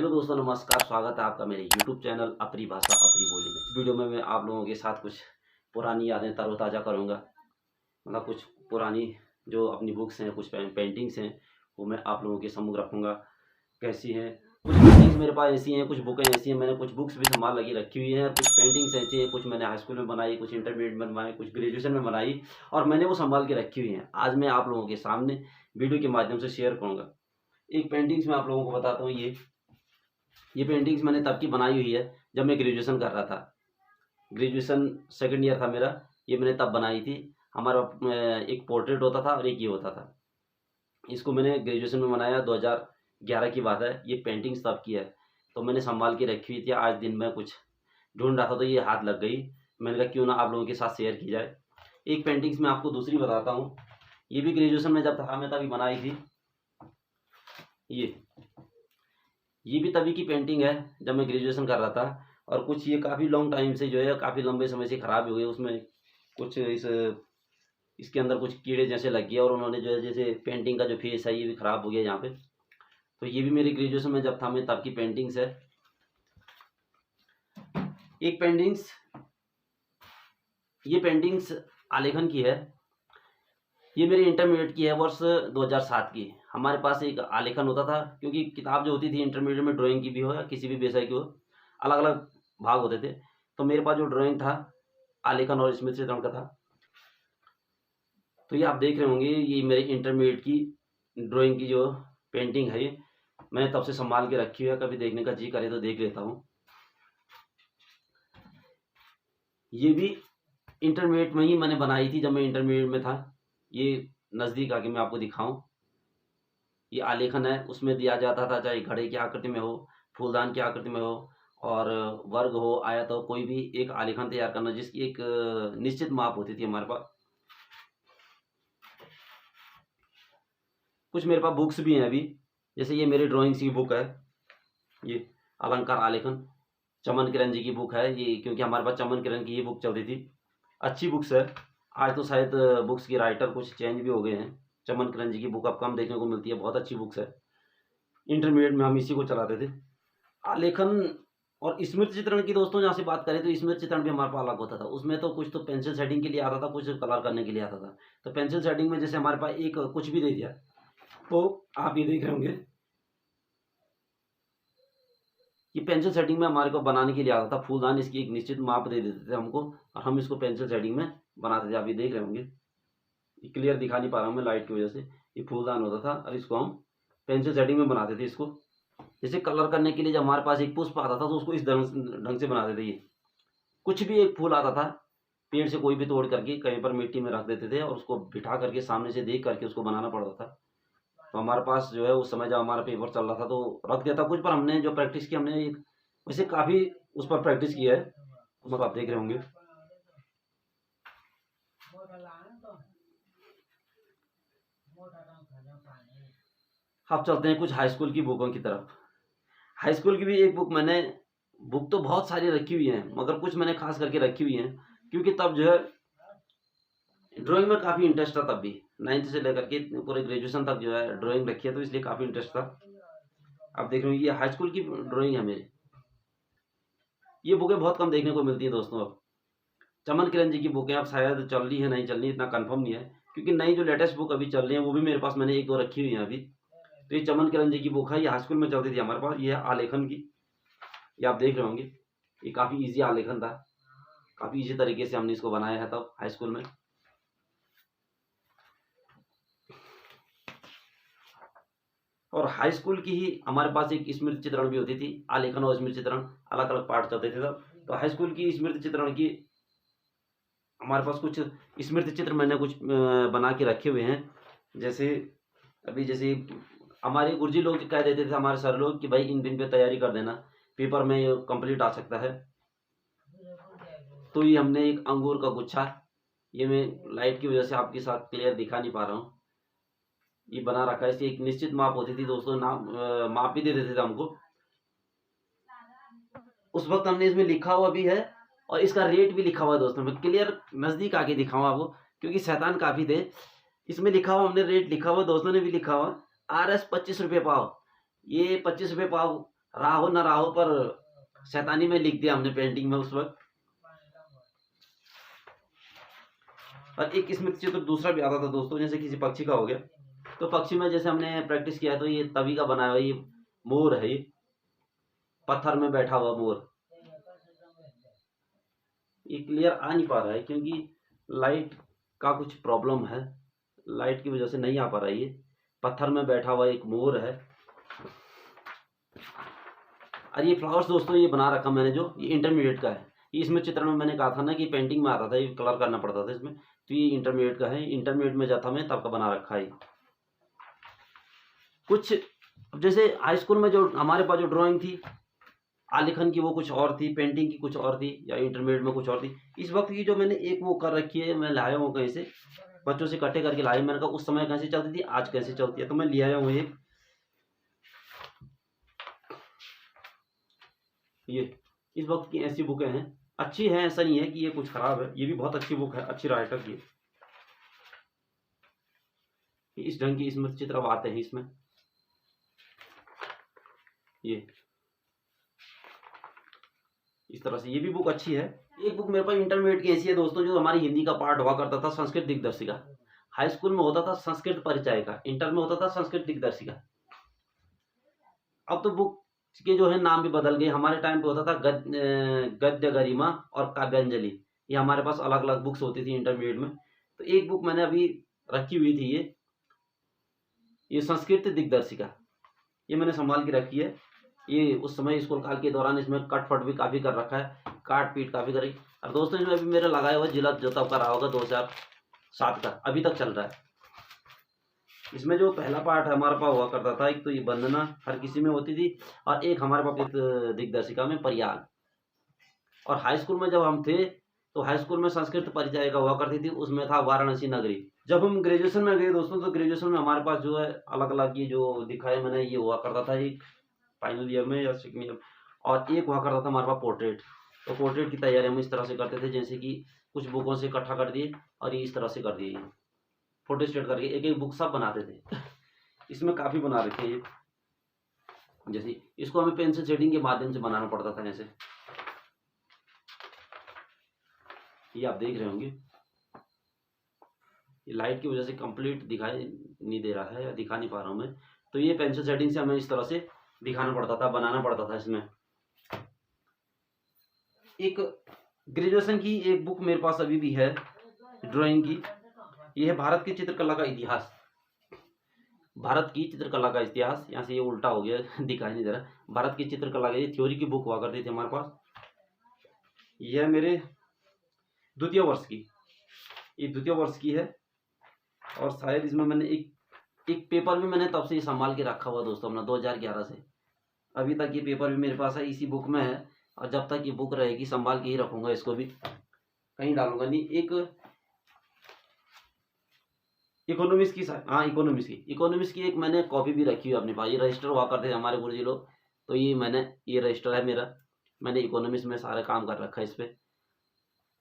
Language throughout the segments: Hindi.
हेलो दोस्तों, नमस्कार। स्वागत है आपका मेरे यूट्यूब चैनल अपनी भाषा अपनी बोली में। इस वीडियो में मैं आप लोगों के साथ कुछ पुरानी यादें तरोताज़ा करूंगा। मतलब कुछ पुरानी जो अपनी बुक्स हैं, कुछ पेंटिंग्स हैं, वो मैं आप लोगों के सम्मुख रखूंगा। कैसी हैं? कुछ पेंटिंग्स मेरे पास ऐसी हैं, कुछ बुकें ऐसी हैं, मैंने कुछ बुक्स भी संभाल लगी रखी हुई हैं, और कुछ पेंटिंग्स ऐसी हैं, कुछ मैंने हाई स्कूल में बनाई, कुछ इंटरमीडिएट में बनाई, कुछ ग्रेजुएशन में बनाई, और मैंने वो संभाल के रखी हुई हैं। आज मैं आप लोगों के सामने वीडियो के माध्यम से शेयर करूँगा। एक पेंटिंग्स मैं आप लोगों को बताता हूँ। ये पेंटिंग्स मैंने तब की बनाई हुई है जब मैं ग्रेजुएशन कर रहा था। ग्रेजुएशन सेकंड ईयर था मेरा। ये मैंने तब बनाई थी। हमारा एक पोर्ट्रेट होता था और एक ये होता था। इसको मैंने ग्रेजुएशन में बनाया, 2011 की बात है। ये पेंटिंग्स तब की है, तो मैंने संभाल के रखी हुई थी। आज दिन में कुछ ढूंढ रहा था तो ये हाथ लग गई। मैंने कहा क्यों ना आप लोगों के साथ शेयर की जाए। एक पेंटिंग्स मैं आपको दूसरी बताता हूँ। ये भी ग्रेजुएशन में जब था मैं तभी बनाई थी। ये भी तभी की पेंटिंग है जब मैं ग्रेजुएशन कर रहा था। और कुछ ये काफ़ी लॉन्ग टाइम से जो है, काफ़ी लंबे समय से ख़राब हो गई। उसमें कुछ इसके अंदर कुछ कीड़े जैसे लग गए, और उन्होंने जो है जैसे पेंटिंग का जो फेस है ये भी ख़राब हो गया यहाँ पे। तो ये भी मेरी ग्रेजुएशन में जब था मैं तब की पेंटिंग्स है। एक पेंटिंग्स, ये पेंटिंग्स आलेखन की है। ये मेरी इंटरमीडिएट की है, वर्ष 2007 की। हमारे पास एक आलेखन होता था, क्योंकि किताब जो होती थी इंटरमीडिएट में, ड्राइंग की भी हो या किसी भी विषय की हो, अलग अलग भाग होते थे। तो मेरे पास जो ड्राइंग था, आलेखन और स्मृति चित्रण का था। तो ये आप देख रहे होंगे, ये मेरे इंटरमीडिएट की ड्राइंग की जो पेंटिंग है, ये मैंने तब से संभाल के रखी हुई है। कभी देखने का जी करे तो देख लेता हूँ। ये भी इंटरमीडिएट में ही मैंने बनाई थी, जब मैं इंटरमीडिएट में था। ये नज़दीक आके मैं आपको दिखाऊं। ये आलेखन है, उसमें दिया जाता था चाहे घड़े की आकृति में हो, फूलदान की आकृति में हो, और वर्ग हो, आयत हो, कोई भी एक आलेखन तैयार करना जिसकी एक निश्चित माप होती थी हमारे पास। कुछ मेरे पास बुक्स भी हैं अभी, जैसे ये मेरी ड्राइंग्स की बुक है। ये अलंकार आलेखन चमन किरण जी की बुक है ये, क्योंकि हमारे पास चमन किरण की ये बुक चलती थी। अच्छी बुक्स है। आज तो शायद बुक्स की राइटर कुछ चेंज भी हो गए हैं। चमन किरण जी की बुक अब कम देखने को मिलती है, बहुत अच्छी बुक्स है। इंटरमीडिएट में हम इसी को चलाते थे। आलेखन और स्मृति चित्रण की दोस्तों जहाँ से बात करें, तो स्मृति चित्रण भी हमारे पास अलग होता था। उसमें तो कुछ तो पेंसिल शेडिंग के लिए आता था, कुछ कलर करने के लिए आता था। तो पेंसिल शेडिंग में जैसे हमारे पास एक कुछ भी दे दिया, तो आप ये देख रहे होंगे, ये पेंसिल शेडिंग में हमारे को बनाने के लिए आता था। फूलदान इसकी एक निश्चित माप दे देते थे हमको, और हम इसको पेंसिल शेडिंग में बनाते थे। आप ये देख रहे होंगे, ये क्लियर दिखा नहीं पा रहा हूँ मैं लाइट की वजह से। ये फूलदान होता था, और इसको हम पेंसिल शेडिंग में बनाते थे। इसको जैसे कलर करने के लिए जब हमारे पास एक पुष्प आता था, तो उसको इस ढंग से बनाते थे। ये कुछ भी एक फूल आता था पेड़ से, कोई भी तोड़ करके कहीं पर मिट्टी में रख देते थे, और उसको बिठा करके सामने से देख करके उसको बनाना पड़ता था। तो हमारे पास जो है उस समय जब हमारा पेपर चल रहा था, तो रख दिया था कुछ, पर हमने जो प्रैक्टिस की, हमने एक वैसे काफ़ी उस पर प्रैक्टिस की है। उसको आप देख रहे होंगे। अब चलते हैं कुछ हाई स्कूल की बुकों की तरफ। हाई स्कूल की भी एक बुक मैंने, बुक तो बहुत सारी रखी हुई हैं, मगर कुछ मैंने खास करके रखी हुई हैं, क्योंकि तब जो है ड्राइंग में काफ़ी इंटरेस्ट था। तब भी 9th से लेकर के पूरे ग्रेजुएशन तक जो है ड्राइंग रखी है, तो इसलिए काफ़ी इंटरेस्ट था। आप देख रहे हो, ये हाई स्कूल की ड्राइंग है मेरी। ये बुकें बहुत कम देखने को मिलती हैं दोस्तों। अब चमन किरण जी की बुकें अब शायद चल रही है, नहीं चल रही, इतना कंफर्म नहीं है, क्योंकि नई जो लेटेस्ट बुक अभी चल रही है वो भी मेरे पास मैंने एक दो रखी हुई है अभी। तो ये चमन किरण जी की बुक है, ये हाई स्कूल में चलती थी हमारे पास। ये है आलेखन की, ये आप देख रहे होंगे। ये काफ़ी ईजी आलेखन था, काफ़ी ईजी तरीके से हमने इसको बनाया है तब हाई स्कूल में। और हाई स्कूल की ही हमारे पास एक स्मृति चित्रण भी होती थी। आलेखन और स्मृति चित्रण अलग अलग पार्ट चलते थे तब। तो हाई स्कूल की स्मृति चित्रण की हमारे पास कुछ स्मृति चित्र मैंने कुछ बना के रखे हुए हैं। जैसे अभी जैसे हमारे गुरुजी लोग कह देते थे, हमारे सर लोग, कि भाई इन दिन पे तैयारी कर देना, पेपर में ये कंप्लीट आ सकता है। तो ये हमने एक अंगूर का गुच्छा, ये मैं लाइट की वजह से आपके साथ क्लियर दिखा नहीं पा रहा हूँ, ये बना रखा है। इसकी एक निश्चित माप होती थी दोस्तों, नाम माप भी दे देते थे हमको। उस वक्त हमने इसमें लिखा हुआ भी है, और इसका रेट भी लिखा हुआ है दोस्तों। मैं क्लियर नज़दीक आके दिखाऊँ आपको, क्योंकि शैतान काफ़ी थे। इसमें लिखा हुआ, हमने रेट लिखा हुआ, दोस्तों ने भी लिखा हुआ, RS 25 रुपये पाव। ये 25 रुपये पाव रहा हो ना रहा हो, पर शैतानी में लिख दिया हमने पेंटिंग में उस वक्त। और एक स्मृति चित्र दूसरा भी आता था दोस्तों, जैसे किसी पक्षी का हो गया, तो पक्षी में जैसे हमने प्रैक्टिस किया, तो ये तवी का बनाया हुआ ये मोर है, ये पत्थर में बैठा हुआ मोर। ये क्लियर आ नहीं पा रहा है क्योंकि लाइट का कुछ प्रॉब्लम है, लाइट की वजह से नहीं आ पा रहा है। ये पत्थर में बैठा हुआ एक मोर है। और ये फ्लावर्स दोस्तों ये बना रखा मैंने, जो ये इंटरमीडिएट का है। इसमें चित्रण में मैंने कहा था ना कि पेंटिंग में आता था, ये कलर करना पड़ता था इसमें, तो ये इंटरमीडिएट का है। इंटरमीडिएट में जाता मैं तब का बना रखा है। कुछ जैसे हाई स्कूल में जो हमारे पास जो ड्राइंग थी आलेखन की, वो कुछ और थी, पेंटिंग की कुछ और थी, या इंटरमीडिएट में कुछ और थी। इस वक्त की जो मैंने एक वो कर रखी है, मैं लाया हूँ कहीं से, बच्चों से इकट्ठे करके लाया। मैंने कहा उस समय कैसे चलती थी, आज कैसे चलती है, तो मैं ले आया हूँ एक। ये इस वक्त की ऐसी बुकें हैं, अच्छी हैं, ऐसा नहीं है कि ये कुछ खराब है, ये भी बहुत अच्छी बुक है, अच्छी राइटर की। इस ढंग की स्मृति चित्र अब आते हैं इसमें। ये इस तरह से ये भी बुक अच्छी है। एक बुक मेरे पास इंटरमीडिएट की ऐसी है दोस्तों, जो हमारी हिंदी का पार्ट हुआ करता था, संस्कृत दिग्दर्शिका। हाई स्कूल में होता था संस्कृत परिचय का, इंटर में होता था संस्कृत दिग्दर्शिका। अब तो बुक के जो है नाम भी बदल गए। हमारे टाइम पे होता था गद्य गरिमा और काव्यांजलि, ये हमारे पास अलग अलग बुक्स होती थी इंटरमीडिएट में। तो एक बुक मैंने अभी रखी हुई थी, ये संस्कृत दिग्दर्शिका, ये मैंने संभाल के रखी है। ये उस समय स्कूल काल के दौरान इसमें कट फट भी काफ़ी कर रखा है, काट पीट काफ़ी करी। और दोस्तों इसमें अभी मेरा लगाया हुआ जिला जो तब का रहा होगा 2007 का, अभी तक चल रहा है। इसमें जो पहला पार्ट हमारे पास हुआ करता था, एक तो ये वंदना हर किसी में होती थी, और एक हमारे पास दिग्दर्शिका में परियाल। और हाई स्कूल में जब हम थे, तो हाई स्कूल में संस्कृत परिचय का हुआ करती थी, उसमें था वाराणसी नगरी। जब हम ग्रेजुएशन में गए दोस्तों, तो ग्रेजुएशन में हमारे पास जो है अलग अलग ये जो दिखाए मैंने, ये हुआ करता था एक फाइनल ईयर में या सेकंड ईयर, और एक हुआ करता था हमारे पास पोर्ट्रेट। तो पोर्ट्रेट की तैयारी हम इस तरह से करते थे, जैसे कि कुछ बुकों से इकट्ठा कर दिए और ये इस तरह से कर दिए, फोटो स्टेट करके एक एक बुक सब बनाते थे। इसमें काफ़ी बना रखे हैं, जैसे इसको हमें पेंसिल शेडिंग के माध्यम से बनाना पड़ता था। जैसे ये आप देख रहे होंगे, ये लाइट की वजह से कंप्लीट दिखाई नहीं दे रहा है, या दिखा नहीं पा रहा हूँ मैं। तो ये पेंसिल शेडिंग से हमें इस तरह से दिखाना पड़ता था, बनाना पड़ता था। इसमें एक ग्रेजुएशन की एक बुक मेरे पास अभी भी है ड्राइंग की, ये है भारत की चित्रकला का इतिहास। भारत की चित्रकला का इतिहास, यहाँ से ये उल्टा हो गया दिखाई नहीं दे रहा। भारत की चित्रकला की थ्योरी की बुक हुआ करती थी हमारे पास। यह मेरे द्वितीय वर्ष की, ये द्वितीय वर्ष की है। और शायद इसमें मैंने एक पेपर भी मैंने तब से संभाल के रखा हुआ दोस्तों अपना, 2011 से अभी तक ये पेपर भी मेरे पास है, इसी बुक में है। और जब तक ये बुक रहेगी संभाल के ही रखूंगा, इसको भी कहीं डालूंगा नहीं। एक इकोनॉमिक्स की, हाँ इकोनॉमिक्स की एक मैंने कॉपी भी रखी हुई अपने पास। ये रजिस्टर हुआ करते थे हमारे गुरुजी लोग, तो ये रजिस्टर है मेरा, मैंने इकोनॉमिक्स में सारा काम कर रखा है इस पर।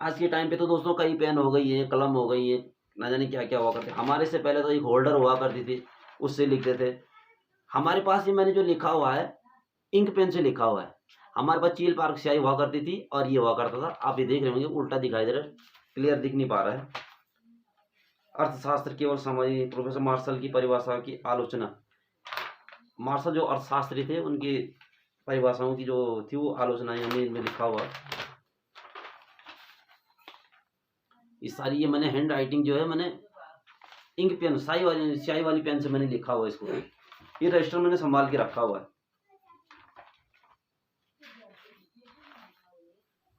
आज के टाइम पे तो दोस्तों कई पेन हो गई है, कलम हो गई है, ना जाने क्या क्या हुआ करते। हमारे से पहले तो एक होल्डर हुआ करती थी, उससे लिखते थे। हमारे पास ये मैंने जो लिखा हुआ है इंक पेन से लिखा हुआ है। हमारे पास चील पार्क स्याही हुआ करती थी, और ये हुआ करता था। आप ये देख रहे होंगे उल्टा दिखाई दे रहा है, क्लियर दिख नहीं पा रहा है। अर्थशास्त्र केवल समझिए, प्रोफेसर मार्शल की परिभाषा की आलोचना। मार्शल जो अर्थशास्त्री थे, उनकी परिभाषाओं की जो थी वो आलोचना यानी इनमें लिखा हुआ। इस सारी ये मैंने हैंड राइटिंग जो है मैंने इंक पेन स्याही वाली पेन से मैंने लिखा हुआ इसको। ये रजिस्टर मैंने संभाल के रखा हुआ है।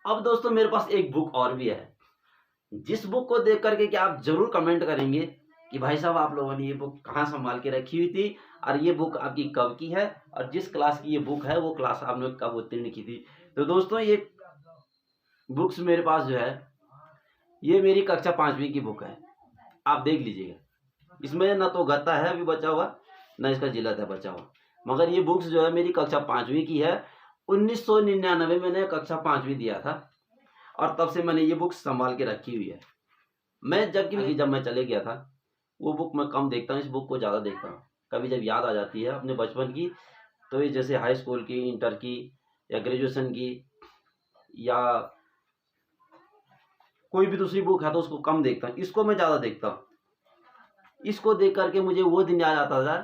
अब दोस्तों मेरे पास एक बुक और भी है, जिस बुक को देख करके कि आप जरूर कमेंट करेंगे कि भाई साहब आप लोगों ने ये बुक कहाँ संभाल के रखी हुई थी, और ये बुक आपकी कब की है, और जिस क्लास की ये बुक है वो क्लास आपने कब उत्तीर्ण की थी। तो दोस्तों ये बुक्स मेरे पास जो है, ये मेरी कक्षा 5वीं की बुक है, आप देख लीजिएगा। इसमें ना तो गत्ता है अभी बचा हुआ, ना इसका जिलत है बचा हुआ, मगर ये बुक्स जो है मेरी कक्षा 5वीं की है। 1999 मैंने कक्षा 5वीं दिया था, और तब से मैंने ये बुक संभाल के रखी हुई है। मैं जब मैं चले गया था, वो बुक मैं कम देखता हूँ, इस बुक को ज़्यादा देखता हूँ। कभी जब याद आ जाती है अपने बचपन की, तो ये जैसे हाई स्कूल की, इंटर की या ग्रेजुएशन की या कोई भी दूसरी बुक है तो उसको कम देखता हूँ, इसको मैं ज़्यादा देखता हूँ। इसको देख करके मुझे वो दिन याद आता था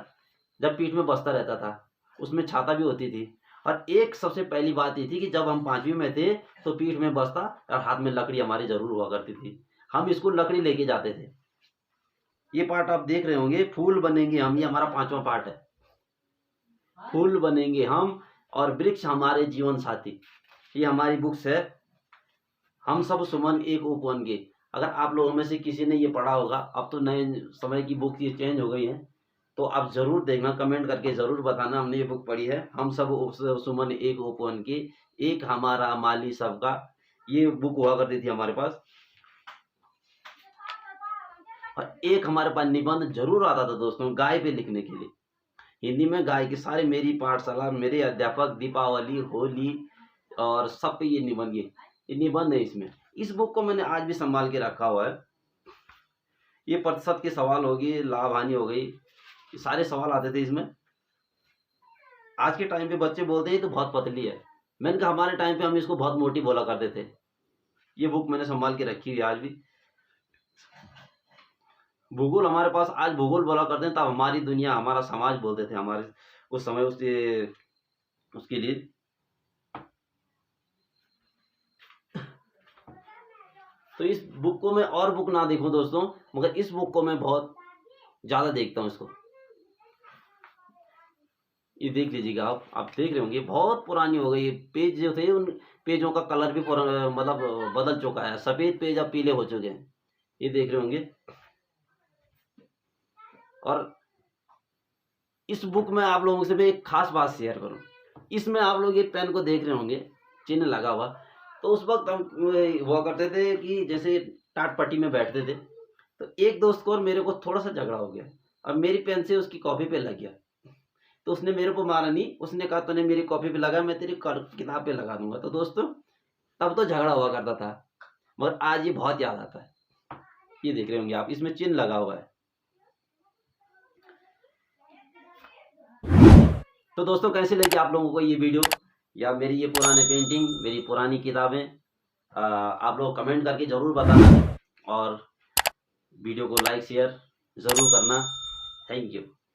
जब पीठ में बस्ता रहता था, उसमें छाता भी होती थी। और एक सबसे पहली बात ये थी कि जब हम 5वीं में थे तो पीठ में बस्ता और हाथ में लकड़ी हमारी ज़रूर हुआ करती थी। हम स्कूल लकड़ी लेके जाते थे। ये पार्ट आप देख रहे होंगे, फूल बनेंगे हम, ये हमारा 5वां पार्ट है। फूल बनेंगे हम और वृक्ष हमारे जीवन साथी, ये हमारी बुक्स है। हम सब सुमन एक उपवन के। अगर आप लोगों में से किसी ने ये पढ़ा होगा, अब तो नए समय की बुक ये चेंज हो गई है, तो आप ज़रूर देखना, कमेंट करके ज़रूर बताना हमने ये बुक पढ़ी है। हम सब सुमन एक उपवन के, एक हमारा माली सबका, ये बुक हुआ करती थी हमारे पास। और एक हमारे पास निबंध जरूर आता था दोस्तों, गाय पे लिखने के लिए। हिंदी में गाय के सारे, मेरी पाठशाला, मेरे अध्यापक, दीपावली, होली और सब पे ये निबंध है इसमें। इस बुक को मैंने आज भी संभाल के रखा हुआ है। ये प्रतिशत के सवाल हो गए, लाभ हानि हो गई, ये सारे सवाल आते थे इसमें। आज के टाइम पे बच्चे बोलते हैं तो बहुत पतली है, मैंने कहा हमारे टाइम पे हम इसको बहुत मोटी बोला करते थे। ये बुक मैंने संभाल के रखी हुई है आज भी। भूगोल हमारे पास, आज भूगोल बोला करते हैं, तब हमारी दुनिया, हमारा समाज बोलते थे हमारे उस समय, उसके लिए। तो इस बुक को मैं और बुक ना देखूं दोस्तों, मगर इस बुक को मैं बहुत ज़्यादा देखता हूं इसको। ये देख लीजिएगा आप देख रहे होंगे बहुत पुरानी हो गई। पेज जो थे उन पेजों का कलर भी मतलब बदल चुका है, सफ़ेद पेज अब पीले हो चुके हैं, ये देख रहे होंगे। और इस बुक में आप लोगों से मैं एक खास बात शेयर करूं, इसमें आप लोग ये पेन को देख रहे होंगे, चिन्ह लगा हुआ। तो उस वक्त हम हुआ करते थे कि जैसे टाट पट्टी में बैठते थे, तो एक दोस्त को और मेरे को थोड़ा सा झगड़ा हो गया, अब मेरी पेन से उसकी कॉपी पे लग गया। तो उसने मेरे को मारा नहीं, उसने कहा तूने मेरी कॉपी पे लगा, मैं तेरी किताब पे लगा दूंगा। तो दोस्तों तब तो झगड़ा हुआ करता था, मगर आज ये बहुत याद आता है। ये देख रहे होंगे आप, इसमें चिन्ह लगा हुआ है। तो दोस्तों कैसे लगी आप लोगों को ये वीडियो या मेरी ये पुराने पेंटिंग, मेरी पुरानी किताबें, आप लोग कमेंट करके ज़रूर बताना और वीडियो को लाइक शेयर ज़रूर करना। Thank you.